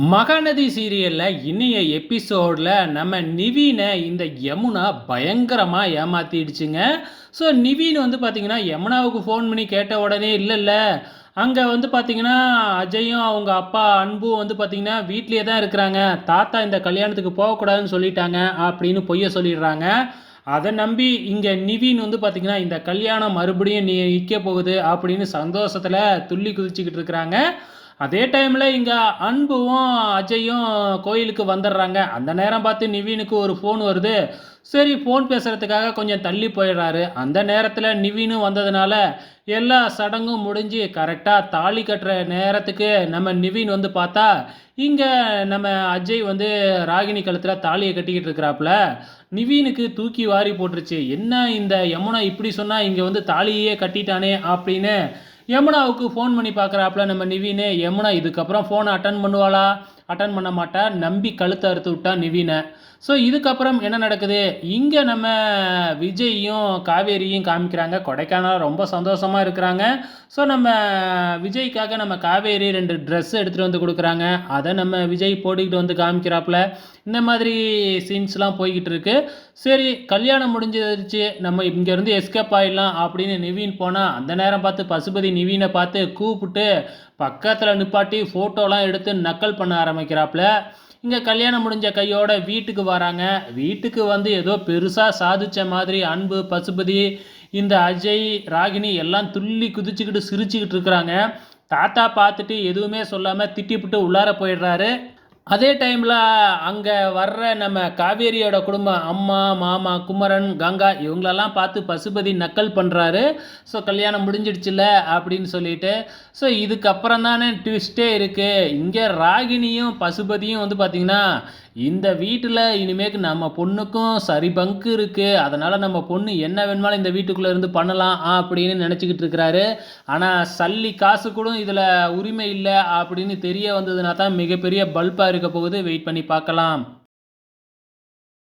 மகாநதி சீரியல்ல இன்னைய எபிசோட்ல நம்ம நிவீன இந்த யமுனா பயங்கரமா ஏமாத்திடுச்சுங்க. ஸோ நிவீன் வந்து பார்த்தீங்கன்னா, யமுனாவுக்கு ஃபோன் பண்ணி கேட்ட உடனே இல்ல, அங்க வந்து பார்த்தீங்கன்னா, அஜயும் அவங்க அப்பா அன்பும் வந்து பார்த்தீங்கன்னா, வீட்லயே தான் இருக்கிறாங்க. தாத்தா இந்த கல்யாணத்துக்கு போகக்கூடாதுன்னு சொல்லிட்டாங்க அப்படின்னு பொய்ய சொல்லிடுறாங்க. அத நம்பி இங்க நிவீன் வந்து பார்த்தீங்கன்னா, இந்த கல்யாணம் மறுபடியும் நிக்க போகுது அப்படின்னு சந்தோஷத்துல துள்ளி குதிச்சுக்கிட்டு இருக்கிறாங்க. அதே டைம்ல இங்க அன்பும், அஜயும் கோயிலுக்கு வந்துடுறாங்க. அந்த நேரம் பார்த்து நிவீனுக்கு ஒரு ஃபோன் வருது. சரி ஃபோன் பேசுறதுக்காக கொஞ்சம் தள்ளி போயிடுறாரு. அந்த நேரத்துல நிவீனும் வந்ததுனால, எல்லா சடங்கும் முடிஞ்சு கரெக்ட்டா தாலி கட்டுற நேரத்துக்கு நம்ம நிவீன் வந்து பார்த்தா, இங்க நம்ம அஜய் வந்து ராகினி கழுத்துல தாலிய கட்டிக்கிட்டு இருக்கிறாப்புல. நிவீனுக்கு தூக்கி வாரி போட்டுருச்சு. என்ன இந்த யமுனா இப்படி சொன்னா, இங்க வந்து தாலியையே கட்டிட்டானே அப்படின்னு யமுனாவுக்கு ஃபோன் பண்ணி பார்க்குறாப்புல நம்ம நிவீனு. யமுனா இதுக்கப்புறம் ஃபோனை அட்டன் பண்ணுவாளா? அட்டன் பண்ண மாட்டா. நம்பி கழுத்த அறுத்து விட்டா நிவீன. ஸோ இதுக்கப்புறம் என்ன நடக்குது? இங்க நம்ம விஜய்யும், காவேரியும் காமிக்கிறாங்க. கொடைக்கானல் ரொம்ப சந்தோஷமா இருக்கிறாங்க. ஸோ நம்ம விஜய்க்காக நம்ம காவேரி 2 ட்ரெஸ் எடுத்துட்டு வந்து குடுக்குறாங்க. அத நம்ம விஜய் போட்டுக்கிட்டு வந்து காமிக்கிறாப்புல. இந்த மாதிரி சீன்ஸ்லாம் போய்க்கிட்டு இருக்கு. சரி கல்யாணம் முடிஞ்சிருச்சு. நம்ம இங்கேருந்து எஸ்கேப் ஆயிடலாம் அப்படின்னு நிவீன் போனா, அந்த நேரம் பார்த்து பசுபதி நிவீன பார்த்து கூப்பிட்டு பக்கத்துல நிப்பாட்டி ஃபோட்டோலாம் எடுத்து நக்கல் பண்ண ஆரம்பிக்கிறாப்புல. இங்க கல்யாணம் முடிஞ்ச கையோட வீட்டுக்கு வராங்க. வீட்டுக்கு வந்து ஏதோ பெருசா சாதிச்ச மாதிரி அன்பு, பசுபதி, இந்த அஜய், ராகினி எல்லாம் துள்ளி குதிச்சுக்கிட்டு சிரிச்சுக்கிட்டு இருக்கிறாங்க. தாத்தா பார்த்துட்டு எதுவுமே சொல்லாம திட்டிப்புட்டு உள்ளார போயிடுறாரு. அதே டைம்ல அங்க வர்ற நம்ம காவேரியோட குடும்பம் அம்மா, மாமா, குமரன், கங்கா இவங்களெல்லாம் பார்த்து பசுபதி நக்கல் பண்றாரு. ஸோ கல்யாணம் முடிஞ்சிடுச்சுல்ல அப்படின்னு சொல்லிட்டு. ஸோ இதுக்கப்புறம் தானே ட்விஸ்ட்டே இருக்கு. இங்க ராகினியும், பசுபதியும் வந்து பார்த்தீங்கன்னா, இந்த வீட்டுல இனிமேக்கு நம்ம பொண்ணுக்கும் சரி பங்கு இருக்கு. அதனால நம்ம பொண்ணு என்ன வேணுமாலும் இந்த வீட்டுக்குள்ள இருந்து பண்ணலாம் அப்படின்னு நினைச்சுக்கிட்டு இருக்கிறாரு. ஆனா சல்லி காசு கூட இதுல உரிமை இல்ல அப்படின்னு தெரிய வந்ததுனா தான் மிகப்பெரிய பல்பா இருக்க போகுது. வெயிட் பண்ணி பார்க்கலாம்.